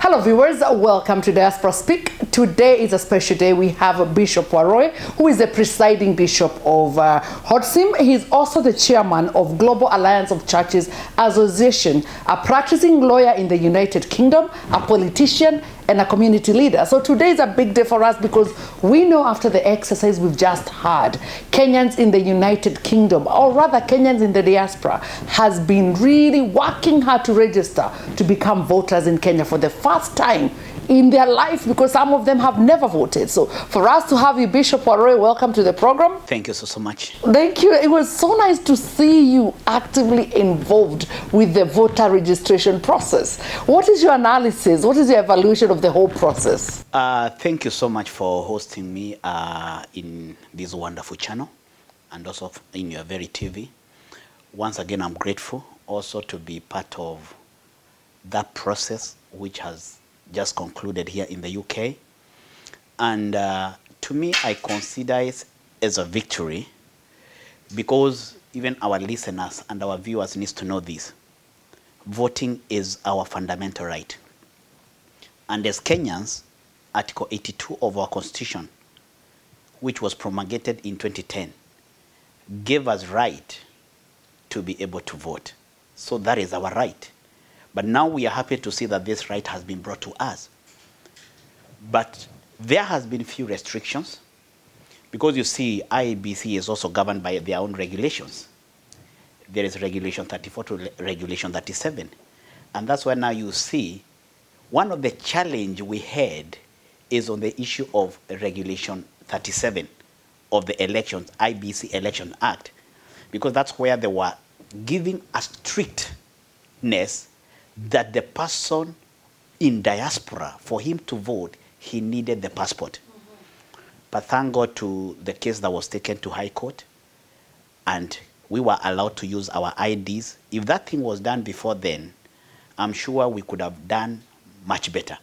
Hello viewers, welcome to Diaspora Speak. Today is a special day. We have Bishop Warui, who is the presiding bishop of HODSIM. He is also the chairman of Global Alliance of Churches Association, a practicing lawyer in the United Kingdom, a politician, and a community leader. So today is a big day for us because we know after the exercise we've just had, Kenyans in the United Kingdom, or rather Kenyans in the diaspora, has been really working hard to register to become voters in Kenya for the first time in their life, because some of them have never voted. So for us to have you, Bishop Warui, welcome to the program. Thank you so much. Thank you. It was so nice to see you actively involved with the voter registration process. What is your analysis? What is your evaluation of the whole process? Thank you so much for hosting me in this wonderful channel and also in your very TV. Once again, I'm grateful also to be part of that process which has just concluded here in the UK. And to me, I consider it as a victory because even our listeners and our viewers need to know this. Voting is our fundamental right. And as Kenyans, Article 82 of our Constitution, which was promulgated in 2010, gave us right to be able to vote. So that is our right. But now we are happy to see that this right has been brought to us. But there has been few restrictions because you see IEBC is also governed by their own regulations. There is Regulation 34 to Regulation 37. And that's why now you see one of the challenge we had is on the issue of Regulation 37 of the elections, IEBC Election Act, because that's where they were giving a strictness that the person in diaspora, for him to vote, he needed the passport. But thank God to the case that was taken to High Court, and we were allowed to use our IDs. If that thing was done before then, I'm sure we could have done much better.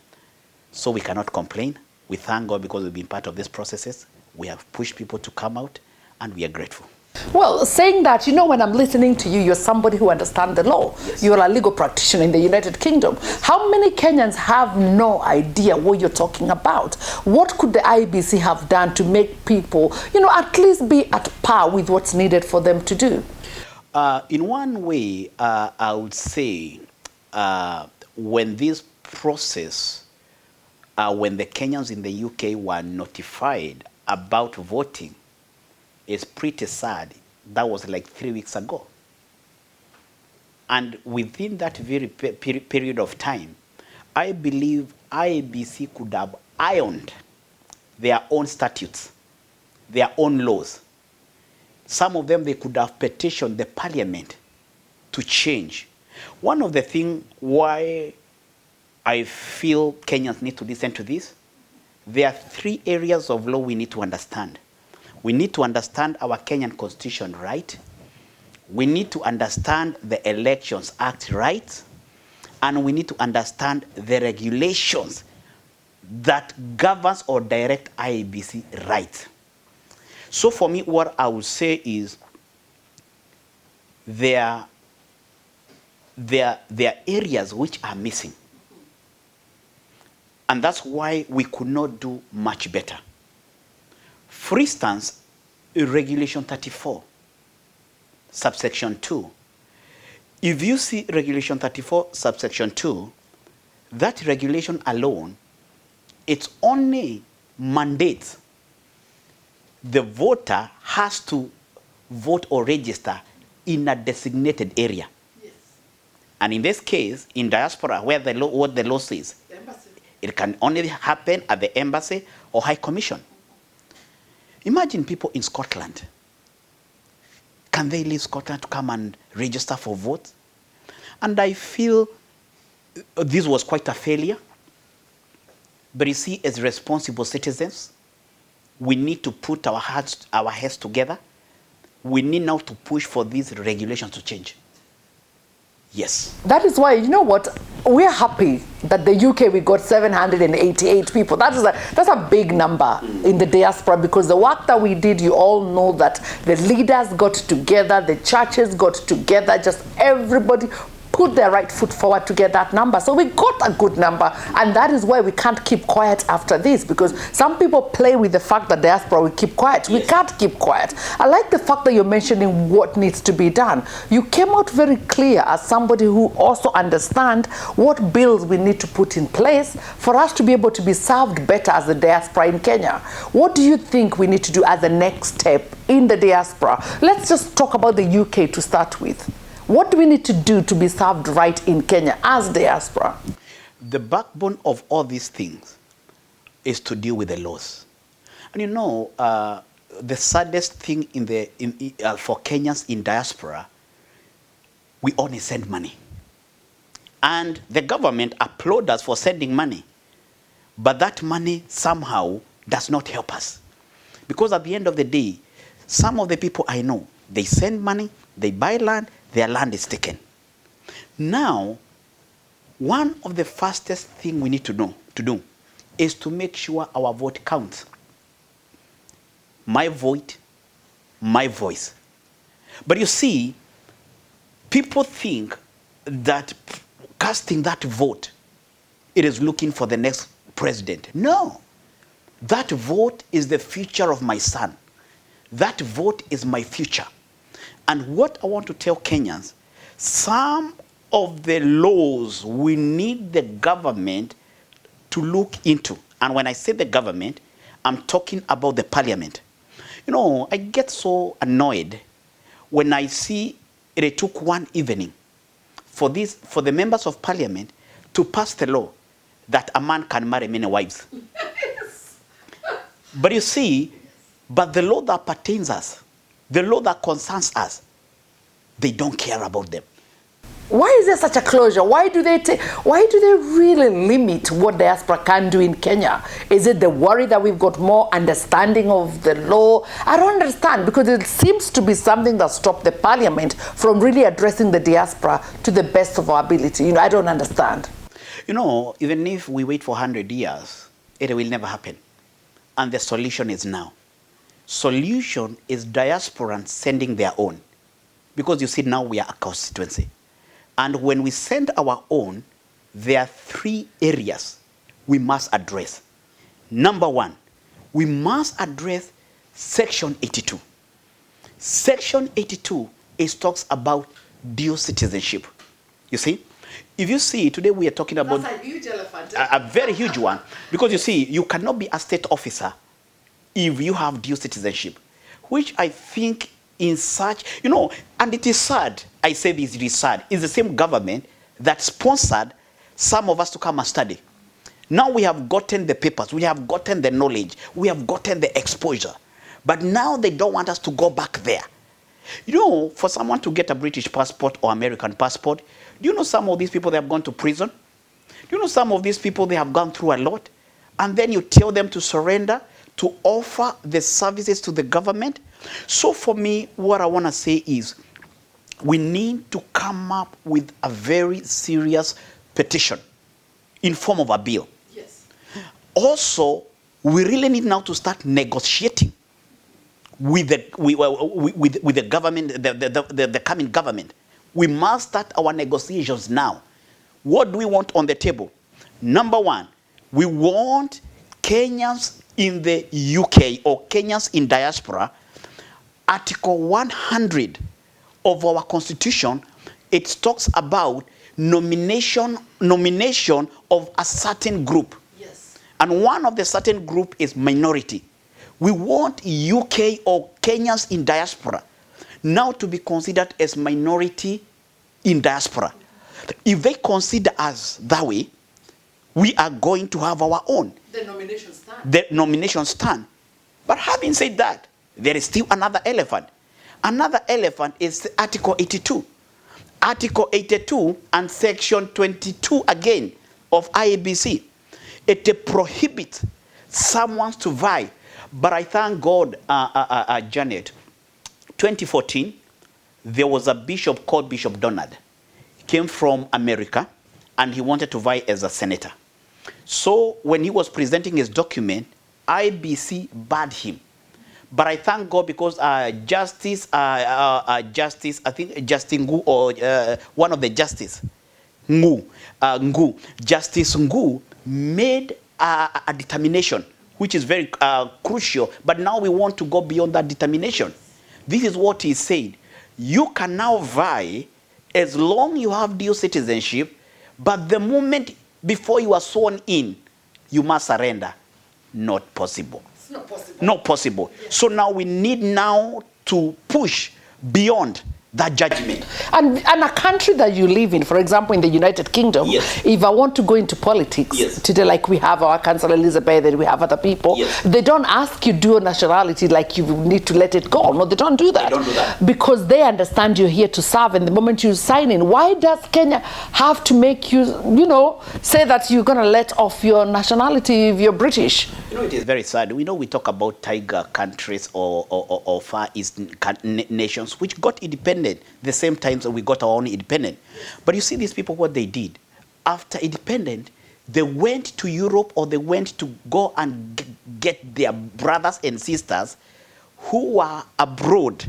So we cannot complain. We thank God because we've been part of these processes. We have pushed people to come out, and we are grateful. Well, saying that, you know, when I'm listening to you, you're somebody who understands the law. Yes. You're a legal practitioner in the United Kingdom. Yes. How many Kenyans have no idea what you're talking about? What could the IEBC have done to make people, you know, at least be at par with what's needed for them to do? In one way, I would say when this process, when the Kenyans in the UK were notified about voting, it's pretty sad. That was like 3 weeks ago. And within that very period of time, I believe IABC could have ironed their own statutes, their own laws. Some of them, they could have petitioned the parliament to change. One of the things why I feel Kenyans need to listen to this, there are 3 areas of law we need to understand. We need to understand our Kenyan Constitution right. We need to understand the Elections Act right. And we need to understand the regulations that governs or direct IEBC right. So for me, what I would say is there are areas which are missing. And that's why we could not do much better. For instance, Regulation 34, subsection 2. If you see Regulation 34, subsection 2, that regulation alone, it only mandates the voter has to vote or register in a designated area. Yes. And in this case, in diaspora, where the law, what the law says, it can only happen at the embassy or High Commission. Imagine people in Scotland. Can they leave Scotland to come and register for votes? And I feel this was quite a failure. But you see, as responsible citizens, we need to put our heads together. We need now to push for these regulations to change. Yes. That is why, you know what, we're happy that the UK, we got 788 people. That's a big number in the diaspora, because the work that we did, you all know that the leaders got together, the churches got together, just everybody put their right foot forward to get that number. So we got a good number, and that is why we can't keep quiet after this, because some people play with the fact that diaspora will keep quiet. We can't keep quiet. I like the fact that you're mentioning what needs to be done. You came out very clear as somebody who also understands what bills we need to put in place for us to be able to be served better as the diaspora in Kenya. What do you think we need to do as the next step in the diaspora? Let's just talk about the UK to start with. What do we need to do to be served right in Kenya as diaspora? The backbone of all these things is to deal with the laws. And you know, the saddest thing for Kenyans in diaspora, we only send money. And the government applauds us for sending money. But that money somehow does not help us. Because at the end of the day, some of the people I know, they send money, they buy land, their land is taken. Now, one of the fastest things we need to do is to make sure our vote counts. My vote, my voice. But you see, people think that casting that vote, it is looking for the next president. No. That vote is the future of my son. That vote is my future. And what I want to tell Kenyans, some of the laws we need the government to look into. And when I say the government, I'm talking about the parliament. You know, I get so annoyed when I see it took one evening for the members of parliament to pass the law that a man can marry many wives. Yes. But you see, but the law that pertains us, the law that concerns us, they don't care about them. Why is there such a closure? Why do they really limit what diaspora can do in Kenya? Is it the worry that we've got more understanding of the law? I don't understand, because it seems to be something that stopped the parliament from really addressing the diaspora to the best of our ability. You know, I don't understand. You know, even if we wait for 100 years, it will never happen. And the solution is now. Solution is diasporans sending their own. Because you see, now we are a constituency. And when we send our own, there are 3 areas we must address. Number 1, we must address Section 82. Section 82 talks about dual citizenship. You see? If you see, today we are talking about that's a huge elephant. A very huge one. Because you see, you cannot be a state officer if you have dual citizenship, which I think in such, you know, and it is sad, I say this, it is sad, it's the same government that sponsored some of us to come and study. Now we have gotten the papers, we have gotten the knowledge, we have gotten the exposure, but now they don't want us to go back there. You know, for someone to get a British passport or American passport, do you know some of these people, they have gone to prison? Do you know some of these people, they have gone through a lot? And then you tell them to surrender, to offer the services to the government. So for me, what I want to say is we need to come up with a very serious petition in form of a bill. Yes. Also, we really need now to start negotiating with the government, the coming government. We must start our negotiations now. What do we want on the table? Number 1, we want Kenyans in the UK or Kenyans in diaspora. Article 100 of our constitution, it talks about nomination of a certain group. Yes. And one of the certain group is minority. We want UK or Kenyans in diaspora now to be considered as minority in diaspora. If they consider us that way, we are going to have our own. The nomination stand. The nomination stand. But having said that, there is still another elephant. Another elephant is Article 82. Article 82 and Section 22 again of IEBC. It prohibits someone to vie. But I thank God, Janet, 2014, there was a bishop called Bishop Donald. He came from America, and he wanted to vie as a senator. So when he was presenting his document, IBC barred him. But I thank God because Justice, I think Justin Ngu, or one of the Justice, Justice Ngu made a determination, which is very crucial. But now we want to go beyond that determination. This is what he said. You can now vie as long you have dual citizenship, but the moment before you are sworn in, you must surrender. Not possible. It's not possible. Not possible. Yes. So now we need now to push beyond that judgment. And a country that you live in, for example, in the United Kingdom, yes. if I want to go into politics, yes. today, like we have our Councillor Elizabeth and we have other people, yes. they don't ask you dual nationality like you need to let it go. No, they don't do that. They don't do that. Because they understand you're here to serve, and the moment you sign in, why does Kenya have to make you, say that you're going to let off your nationality if you're British? It is very sad. We talk about tiger countries or Far East nations which got independent the same time that we got our own independence. But you see these people, what they did. After independence, they went to Europe, or they went to go and get their brothers and sisters who were abroad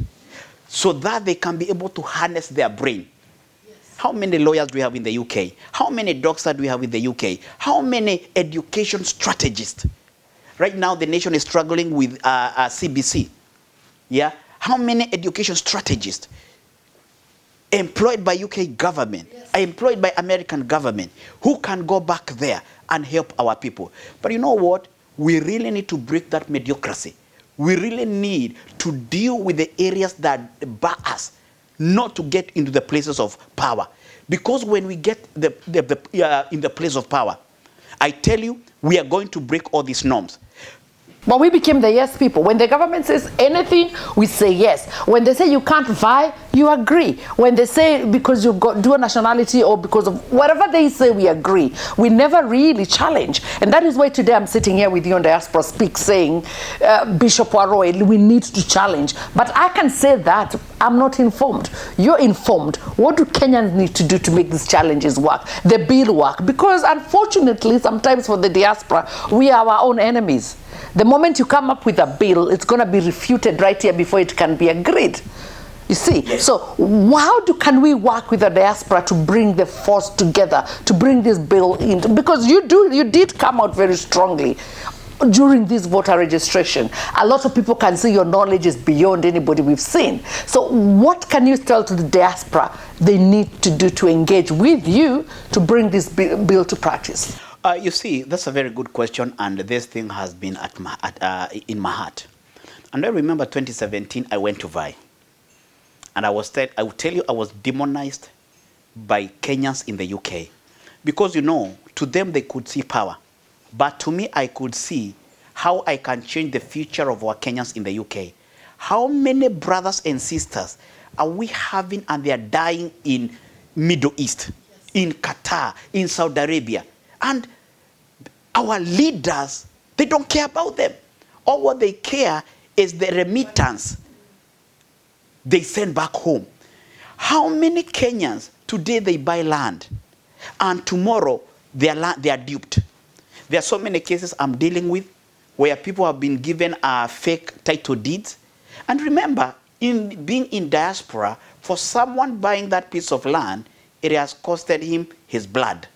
so that they can be able to harness their brain. Yes. How many lawyers do we have in the UK? How many doctors do we have in the UK? How many education strategists? Right now, the nation is struggling with CBC. Yeah? How many education strategists employed by UK government, yes. employed by American government, who can go back there and help our people? But you know what? We really need to break that mediocrity. We really need to deal with the areas that bar us not to get into the places of power. Because when we get in the place of power, I tell you, we are going to break all these norms. But we became the yes people. When the government says anything, we say yes. When they say you can't vie, you agree. When they say because you've got dual nationality or because of whatever they say, we agree. We never really challenge. And that is why today I'm sitting here with you on Diaspora Speak saying, Bishop Warui, we need to challenge. But I can say that I'm not informed. You're informed. What do Kenyans need to do to make these challenges work? The bill work? Because unfortunately, sometimes for the diaspora, we are our own enemies. The moment you come up with a bill, it's going to be refuted right here before it can be agreed. You see? Yes. So how can we work with the diaspora to bring the force together, to bring this bill in? Because you did come out very strongly during this voter registration. A lot of people can see your knowledge is beyond anybody we've seen. So what can you tell to the diaspora they need to do to engage with you to bring this bill to practice? You see, that's a very good question, and this thing has been in my heart. And I remember 2017, I went to vie. And I will tell you, I was demonized by Kenyans in the UK. Because, to them, they could see power. But to me, I could see how I can change the future of our Kenyans in the UK. How many brothers and sisters are we having and they are dying in Middle East, yes. in Qatar, in Saudi Arabia? And our leaders, they don't care about them. All what they care is the remittance they send back home. How many Kenyans today they buy land and tomorrow they are duped? There are so many cases I'm dealing with where people have been given fake title deeds. And remember, in being in diaspora, for someone buying that piece of land, it has costed him his blood.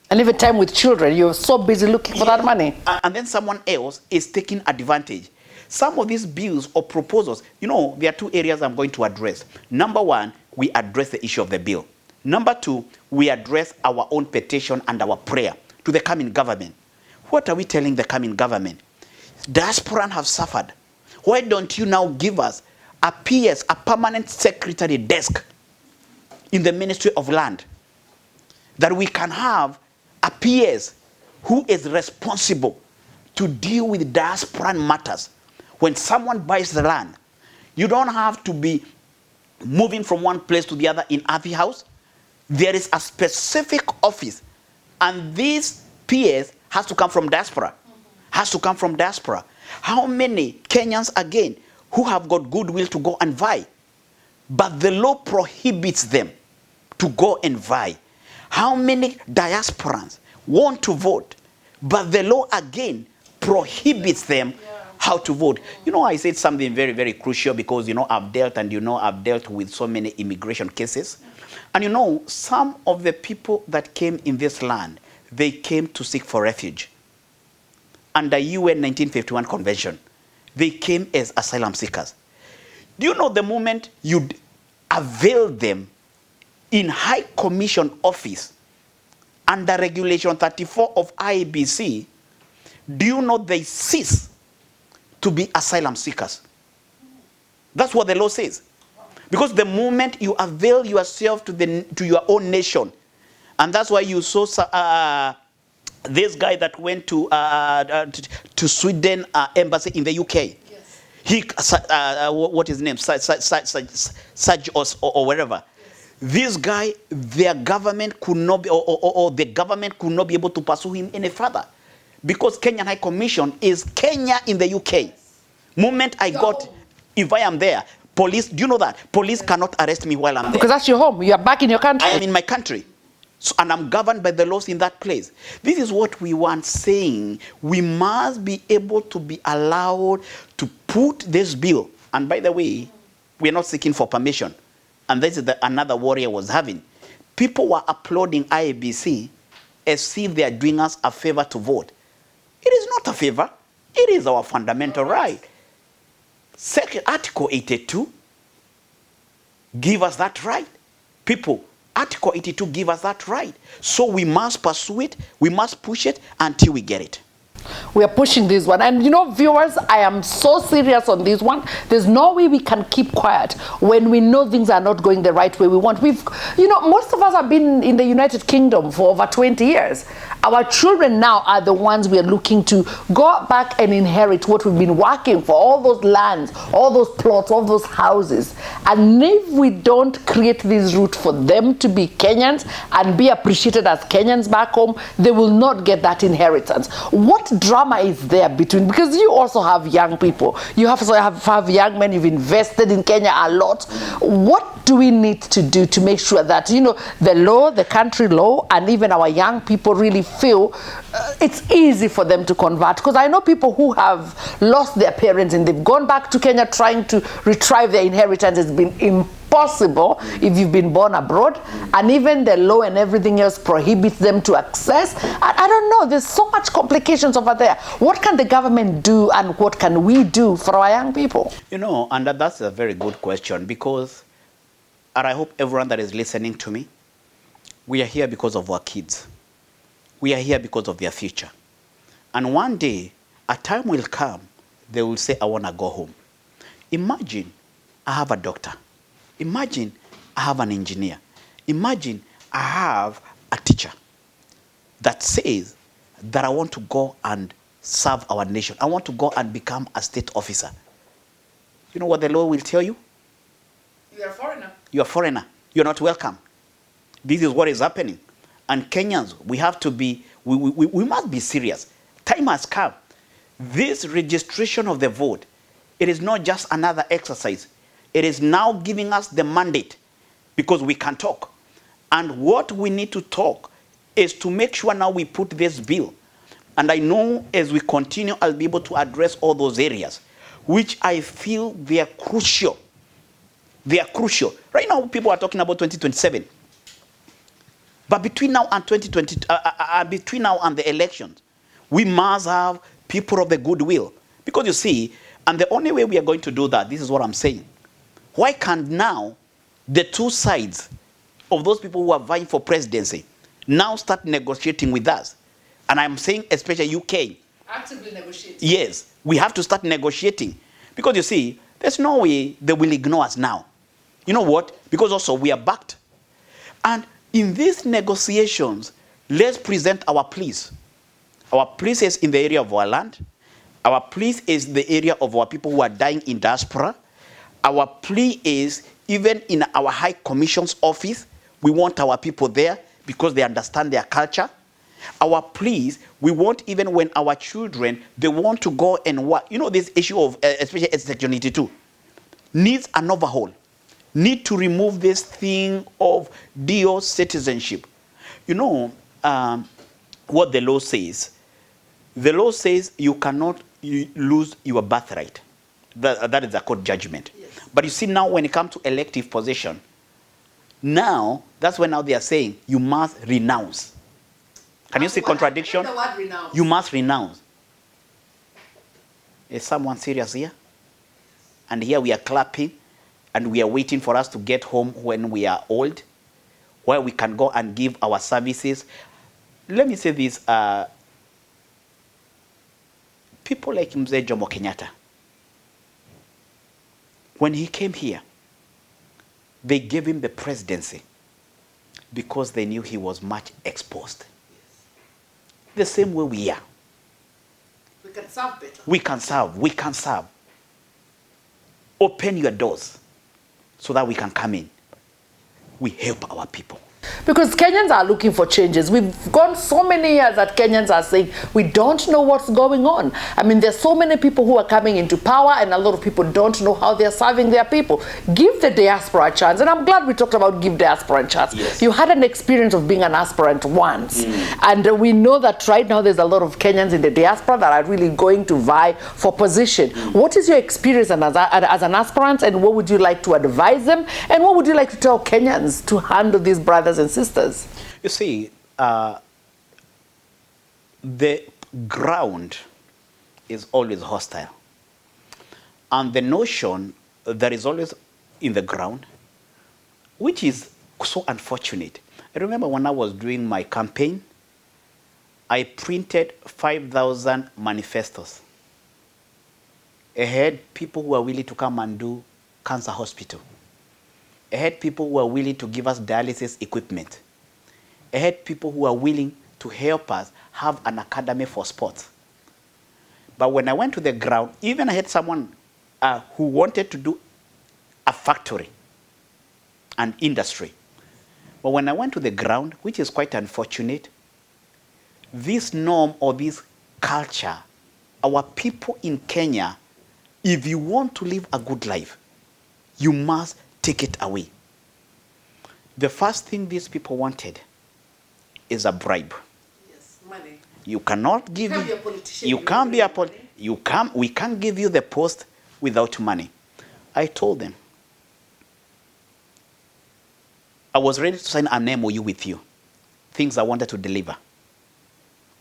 And even time with children, you're so busy looking for that money. And then someone else is taking advantage. Some of these bills or proposals, there are two areas I'm going to address. Number one, we address the issue of the bill. Number two, we address our own petition and our prayer to the coming government. What are we telling the coming government? Diaspora have suffered. Why don't you now give us a PS, a permanent secretary desk in the Ministry of Land, that we can have a PS who is responsible to deal with diaspora matters. When someone buys the land, you don't have to be moving from one place to the other in Avi House. There is a specific office, and this PS has to come from diaspora. Has to come from diaspora. How many Kenyans, again, who have got goodwill to go and vie, but the law prohibits them to go and vie? How many diasporans want to vote, but the law again prohibits them how to vote. You know, I said something very, very crucial because, you know, I've dealt with so many immigration cases. And, you know, some of the people that came in this land, they came to seek for refuge. Under UN 1951 Convention, they came as asylum seekers. Do you know the moment you avail them in High Commission office under Regulation 34 of IEBC, do you know they cease to be asylum seekers? That's what the law says. Because the moment you avail yourself to your own nation, and that's why you saw this guy that went to Sweden embassy in the UK. Yes. He, what is his name? Saj or wherever. Yes. This guy, their government could not be, or the government could not be able to pursue him any further, because Kenyan High Commission is Kenya in the UK. Yes. Moment I got, if I am there, police, do you know that? Police cannot arrest me while I'm there. Because that's your home. You are back in your country. I am in my country. So, and I'm governed by the laws in that place. This is what we want saying. We must be able to be allowed to put this bill. And by the way, we're not seeking for permission. And this is another warrior was having. People were applauding IABC as if they are doing us a favor to vote. It is not a favor. It is our fundamental right. Second, Article 82 give us that right. People, Article 82 give us that right. So we must pursue it, we must push it until we get it. We are pushing this one. And you know, viewers, I am so serious on this one. There's no way we can keep quiet when we know things are not going the right way we want. You know, most of us have been in the United Kingdom for over 20 years. Our children now are the ones we are looking to go back and inherit what we've been working for, all those lands, all those plots, all those houses. And if we don't create this route for them to be Kenyans and be appreciated as Kenyans back home, they will not get that inheritance. What drama is there between, because you also have young people, you also have young men, you've invested in Kenya a lot. What do we need to do to make sure that, you know, the law, the country law, and even our young people really feel it's easy for them to convert? Because I know people who have lost their parents and they've gone back to Kenya trying to retrieve their inheritance. It's been impossible if you've been born abroad, and even the law and everything else prohibits them to access. I don't know, there's so much complications over there. What can the government do and what can we do for our young people? You know, and that's a very good question, because, and I hope everyone that is listening to me, we are here because of our kids. We are here because of their future. And one day, a time will come, they will say, I want to go home. Imagine I have a doctor. Imagine I have an engineer. Imagine I have a teacher that says that I want to go and serve our nation. I want to go and become a state officer. You know what the law will tell you? You're a foreigner. You're a foreigner. You're not welcome. This is what is happening. And Kenyans, we have to be, we must be serious. Time has come. This registration of the vote, it is not just another exercise. It is now giving us the mandate, because we can talk. And what we need to talk is to make sure now we put this bill. And I know as we continue, I'll be able to address all those areas, which I feel they are crucial. They are crucial. Right now, people are talking about 2027. But between now and between now and the elections, we must have people of the goodwill. Because you see, and the only way we are going to do that, this is what I'm saying. Why can't now the two sides of those people who are vying for presidency now start negotiating with us? And I'm saying especially UK. Actively negotiating. Yes, we have to start negotiating. Because you see, there's no way they will ignore us now. You know what? Because also we are backed. And in these negotiations, let's present our pleas. Our pleas is in the area of our land. Our plea is the area of our people who are dying in diaspora. Our plea is even in our High Commission's office, we want our people there because they understand their culture. Our pleas, we want even when our children, they want to go and work. You know, this issue of, especially Section 82, needs an overhaul. Need to remove this thing of dual citizenship. You know, what the law says. The law says you cannot you lose your birthright. That is a court judgment. Yes. But you see now when it comes to elective position, now that's when now they are saying you must renounce. Can you see contradiction? The word renounce. You must renounce. Is someone serious here? And here we are clapping and we are waiting for us to get home when we are old, where we can go and give our services. Let me say this, people like Mzee Jomo Kenyatta, when he came here, they gave him the presidency because they knew he was much exposed. The same way we are. We can serve better. We can serve. We can serve. Open your doors so that we can come in. We help our people. Because Kenyans are looking for changes. We've gone so many years that Kenyans are saying we don't know what's going on. I mean, there's so many people who are coming into power and a lot of people don't know how they're serving their people. Give the diaspora a chance. And I'm glad we talked about give diaspora a chance. Yes. You had an experience of being an aspirant once. And we know that right now there's a lot of Kenyans in the diaspora that are really going to vie for position. What is your experience as an aspirant, and what would you like to advise them? And what would you like to tell Kenyans to handle these brothers and sisters? You see, the ground is always hostile. And the notion that is always in the ground, which is so unfortunate. I remember when I was doing my campaign, I printed 5,000 manifestos. I had people who were willing to come and do cancer hospital. I had people who were willing to give us dialysis equipment. I had people who were willing to help us have an academy for sports. But when I went to the ground, even I had someone who wanted to do a factory, an industry. But when I went to the ground, which is quite unfortunate, this norm or this culture, our people in Kenya, if you want to live a good life, you must take it away. The first thing these people wanted is a bribe. Yes, money. You cannot give You can't be a politician. You can't be a politician. We can't give you the post without money. I told them I was ready to sign an MOU with you. Things I wanted to deliver.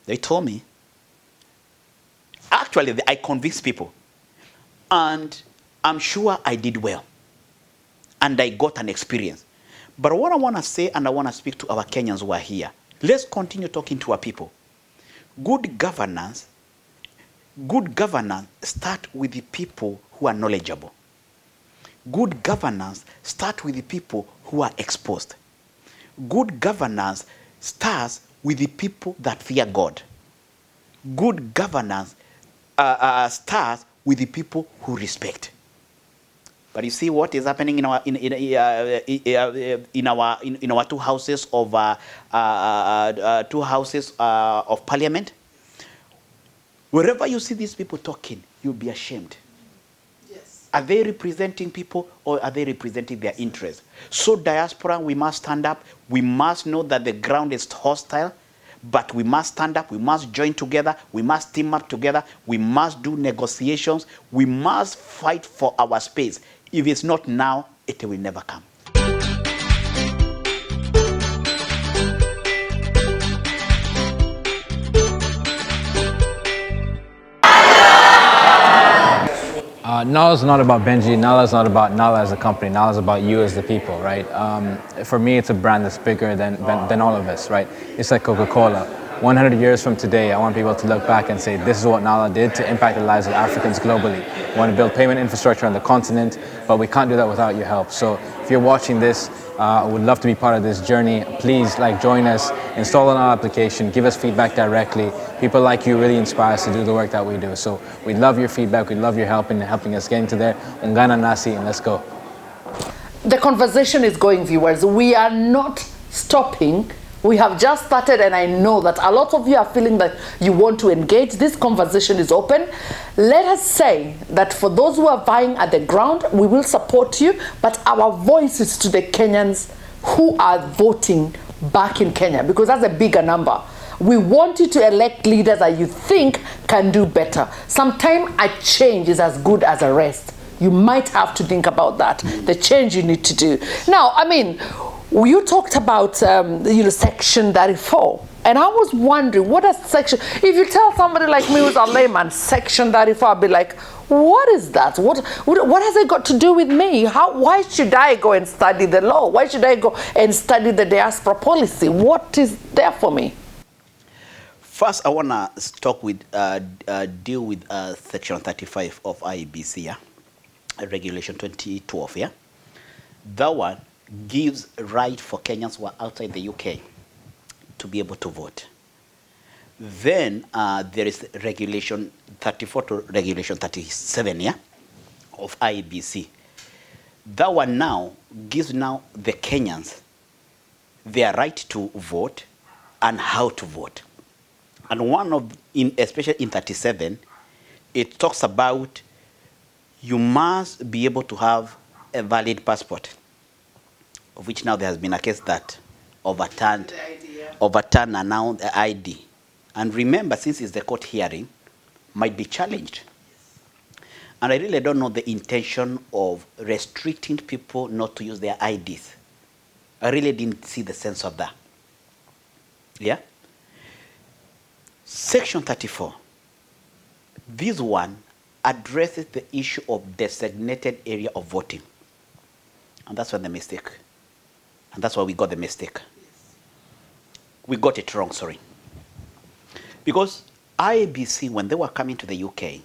They told me. Actually, I convinced people. And I'm sure I did well. And I got an experience. But what I want to say, and I want to speak to our Kenyans who are here, let's continue talking to our people. Good governance starts with the people who are knowledgeable. Good governance starts with the people who are exposed. Good governance starts with the people that fear God. Good governance starts with the people who respect. But you see what is happening in our two houses of parliament. Wherever you see these people talking, you'll be ashamed. Yes. Are they representing people or are they representing their interests? So diaspora, we must stand up. We must know that the ground is hostile, but we must stand up. We must join together. We must team up together. We must do negotiations. We must fight for our space. If it's not now, it will never come. Nala is not about Benji. Nala is not about Nala as a company. Nala is about you as the people, right? For me, it's a brand that's bigger than all of us, right? It's like Coca-Cola. 100 years from today, I want people to look back and say, this is what Nala did to impact the lives of Africans globally. We want to build payment infrastructure on the continent, but we can't do that without your help. So if you're watching this, I would love to be part of this journey. Please, join us, install an application, give us feedback directly. People like you really inspire us to do the work that we do. So we'd love your feedback, we'd love your help in helping us getting to there. Ungana nasi, and let's go. The conversation is going, viewers. We are not stopping. We have just started, and I know that a lot of you are feeling that you want to engage. This conversation is open. Let us say that for those who are vying at the ground, we will support you, but our voice is to the Kenyans who are voting back in Kenya, because that's a bigger number. We want you to elect leaders that you think can do better. Sometimes a change is as good as a rest. You might have to think about that, the change you need to do. Now, I mean, you talked about Section 34. And I was wondering, what is Section... If you tell somebody like me who's a layman, Section 34, I'll be like, what is that? What has it got to do with me? Why should I go and study the law? Why should I go and study the diaspora policy? What is there for me? First, I want to deal with Section 35 of IEBC, yeah? Regulation 2012, yeah? That one gives right for Kenyans who are outside the UK to be able to vote. Then there is Regulation 34 to Regulation 37, yeah, of IEBC. That one now gives now the Kenyans their right to vote and how to vote. And especially in 37, it talks about you must be able to have a valid passport, of which now there has been a case that overturned and now the ID. And remember, since it's the court hearing, might be challenged. And I really don't know the intention of restricting people not to use their IDs. I really didn't see the sense of that. Yeah? Section 34. This one addresses the issue of designated area of voting. And that's when the mistake. And that's why we got the mistake. We got it wrong, sorry. Because IABC, when they were coming to the UK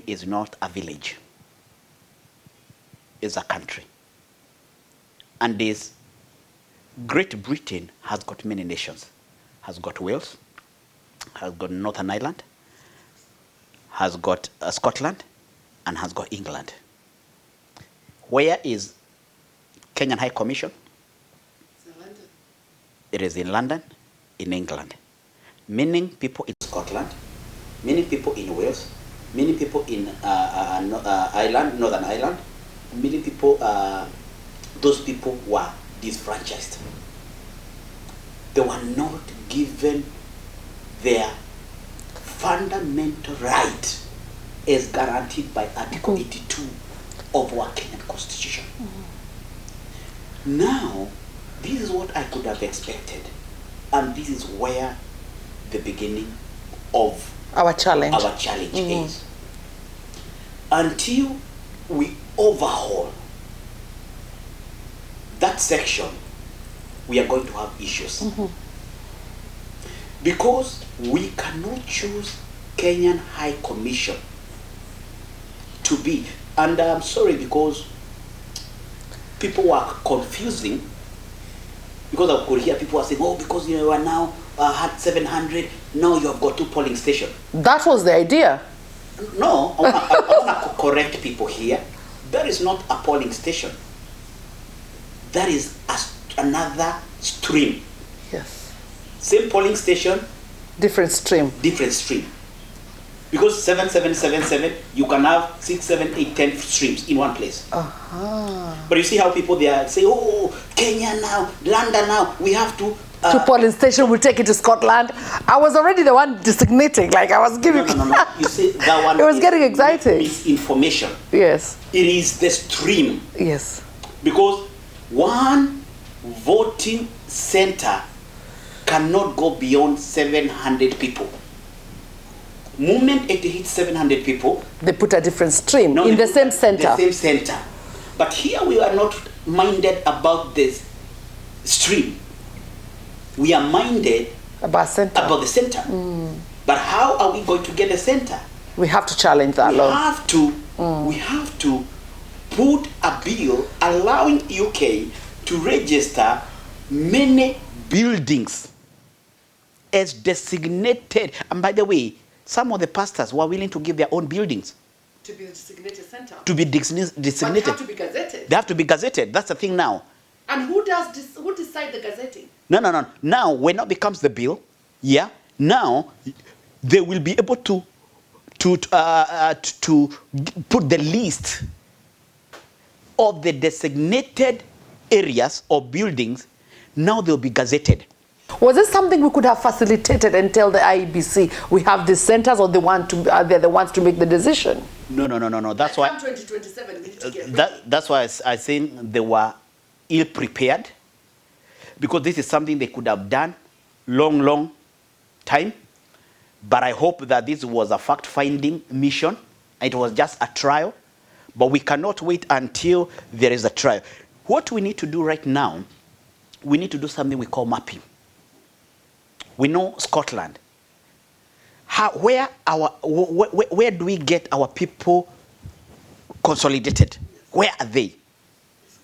is not a village. It's a country. And this Great Britain has got many nations. Has got Wales, has got Northern Ireland, has got Scotland, and has got England. Where is Kenyan High Commission? It's in London. It is in London, in England. Meaning people in Scotland, meaning people in Wales, meaning people in Ireland, Northern Ireland, meaning people, those were disfranchised. They were not given their fundamental right as guaranteed by Article 82 of our Kenyan Constitution. Now, this is what I could have expected, and this is where the beginning of our challenge is. Until we overhaul that section, we are going to have issues. Because we cannot choose Kenyan High Commission to be, and I'm sorry because people were confusing, because I could hear people are saying, oh, because you are now had 700, now you have got 2 polling stations. That was the idea. No, I want to correct people here. That is not a polling station. That is another stream. Yes. Same polling station. Different stream. Different stream. Because 7777, you can have 6, 7, 8, 10 streams in one place. But you see how people there say, oh, Kenya now, London now, we have to... 2 polling station, we'll take it to Scotland. I was already the one designating, like I was giving... No. You see that one... It was getting exciting. Misinformation. Yes. It is the stream. Yes. Because one voting center cannot go beyond 700 people. Moment it hits 700 people, they put a different stream in the same center. The same center. But here we are not minded about this stream. We are minded about the center. But how are we going to get a center? We have to challenge that law. We have to put a bill allowing UK to register many buildings as designated. And by the way, some of the pastors were willing to give their own buildings to be a designated center. To be designated. But they have to be gazetted. They have to be gazetted. That's the thing now. And who decides the gazetting? No. Now, when it becomes the bill, yeah, now they will be able to put the list of the designated areas or buildings. Now they'll be gazetted. Was this something we could have facilitated and tell the IEBC we have these centers, or they're the ones to make the decision? No. That's why. 2027, we need to get That's why I think they were ill prepared, because this is something they could have done long time. But I hope that this was a fact-finding mission. It was just a trial, but we cannot wait until there is a trial. What we need to do right now, we need to do something we call mapping. We know Scotland. Where do we get our people consolidated? Where are they?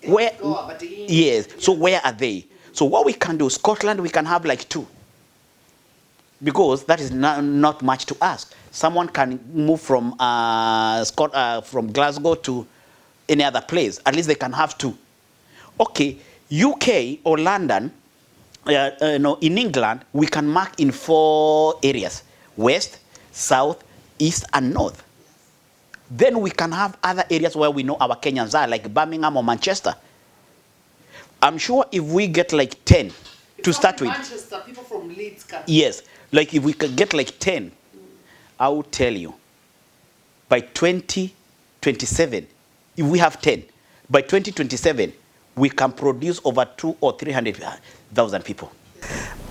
Yes. So where are they? So what we can do, Scotland, we can have like 2. Because that is not much to ask. Someone can move from Glasgow to any other place. At least they can have 2. Okay, UK or London, in England, we can mark in 4 areas: West, South, East, and North. Then we can have other areas where we know our Kenyans are, like Birmingham or Manchester. I'm sure if we get like 10 to start with. Manchester, people from Leeds can. Yes, like if we could get like 10, I will tell you, by 2027, if we have 10, by 2027, we can produce over 200,000 or 300,000 people.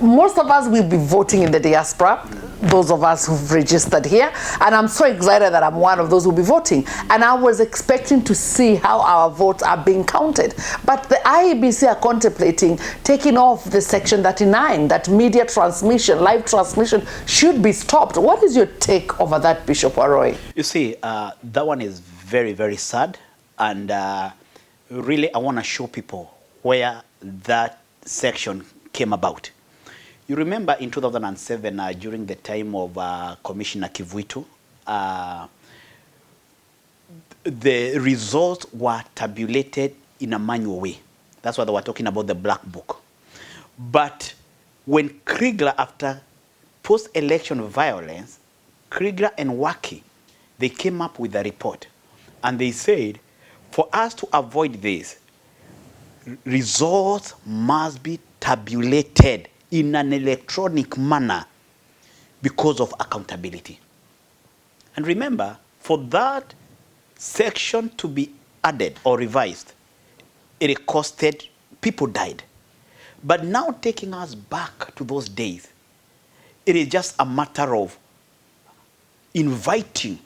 Most of us will be voting in the diaspora, those of us who've registered here, and I'm so excited that I'm one of those who'll be voting. And I was expecting to see how our votes are being counted. But the IEBC are contemplating taking off the Section 39, that media transmission, live transmission should be stopped. What is your take over that, Bishop Warui? You see, that one is very, very sad. And really, I want to show people where that section came about. You remember in 2007, during the time of Commissioner Kivuitu, the results were tabulated in a manual way. That's why they were talking about the black book. But when Kriegler, after post-election violence, Kriegler and Waki, they came up with a report. And they said, for us to avoid this, results must be tabulated in an electronic manner because of accountability. And remember, for that section to be added or revised, it costed, people died. But now taking us back to those days, it is just a matter of inviting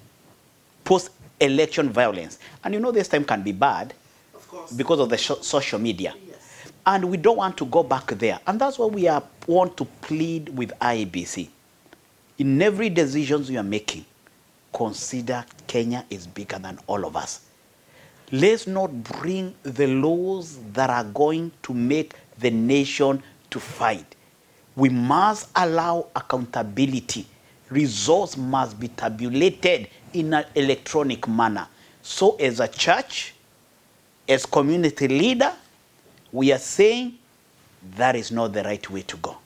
post-election violence. And you know this time can be bad, of course, because of the social media. Yes. And we don't want to go back there. And that's why we want to plead with IEBC. In every decision you are making, consider Kenya is bigger than all of us. Let's not bring the laws that are going to make the nation to fight. We must allow accountability. Results must be tabulated in an electronic manner. So as a church, as community leader, we are saying that is not the right way to go.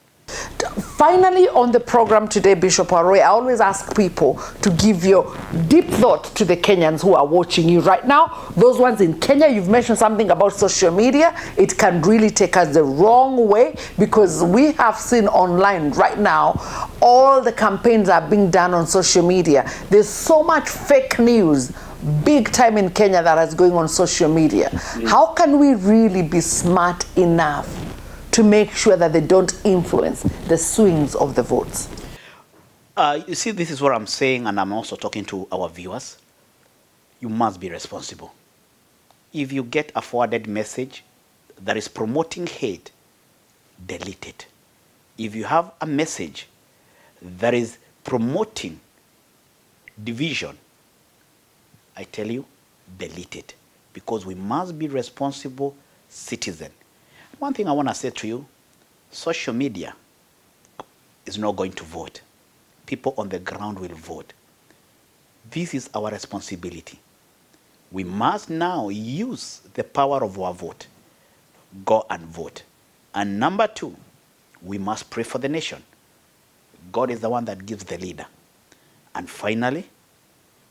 Finally, on the program today, Bishop Warui, I always ask people to give your deep thought to the Kenyans who are watching you right now. Those ones in Kenya, you've mentioned something about social media. It can really take us the wrong way, because we have seen online right now, all the campaigns are being done on social media. There's so much fake news, big time in Kenya, that is going on social media. How can we really be smart enough to make sure that they don't influence the swings of the votes? You see, this is what I'm saying, and I'm also talking to our viewers. You must be responsible. If you get a forwarded message that is promoting hate, delete it. If you have a message that is promoting division, I tell you, delete it. Because we must be responsible citizens. One thing I want to say to you, social media is not going to vote. People on the ground will vote. This is our responsibility. We must now use the power of our vote. Go and vote. And number 2, we must pray for the nation. God is the one that gives the leader. And finally,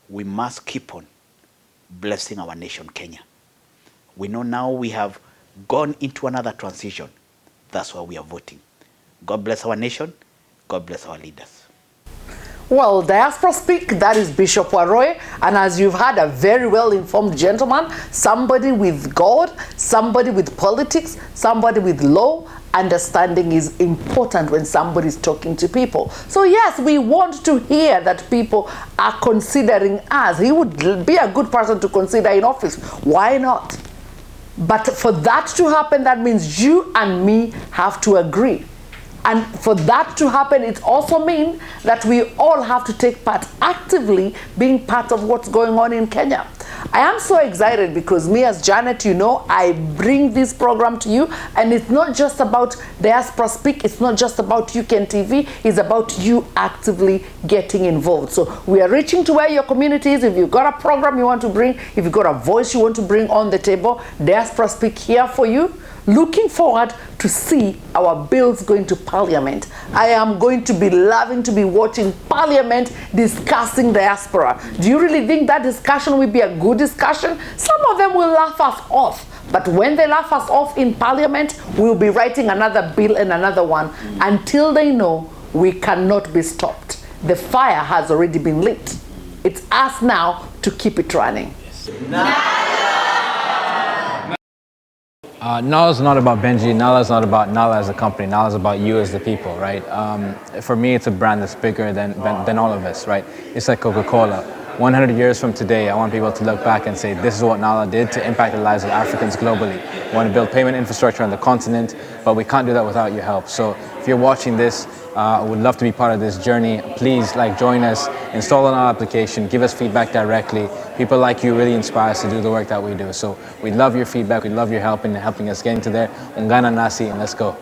we must keep on blessing our nation, Kenya. We know now we have gone into another transition. That's why we are voting. God bless our nation. God bless our leaders. Well, Diaspora Speak, that is Bishop Warui, and as you've had a very well-informed gentleman, somebody with God, somebody with politics, somebody with law, understanding is important when somebody is talking to people. So yes, we want to hear that people are considering us. He would be a good person to consider in office. Why not? But for that to happen, that means you and me have to agree. And for that to happen, it also means that we all have to take part actively, being part of what's going on in Kenya. I am so excited because me as Janet, you know, I bring this program to you, and it's not just about Diaspora Speak, it's not just about UCAN TV, it's about you actively getting involved. So we are reaching to where your community is. If you've got a program you want to bring, if you've got a voice you want to bring on the table, Diaspora Speak here for you. Looking forward to see our bills going to Parliament. I am going to be loving to be watching Parliament discussing diaspora. Do you really think that discussion will be a good discussion? Some of them will laugh us off. But when they laugh us off in Parliament, we'll be writing another bill and another one until they know we cannot be stopped. The fire has already been lit. It's us now to keep it running. Nala is not about Benji. Nala is not about Nala as a company. Nala is about you as the people, right? For me, it's a brand that's bigger than all of us, right? It's like Coca-Cola. 100 years from today, I want people to look back and say, this is what Nala did to impact the lives of Africans globally. We want to build payment infrastructure on the continent, but we can't do that without your help. So if you're watching this, I would love to be part of this journey. Please, join us, install an application, give us feedback directly. People like you really inspire us to do the work that we do. So we love your feedback, we love your help in helping us get into there. Ungana nasi, and let's go.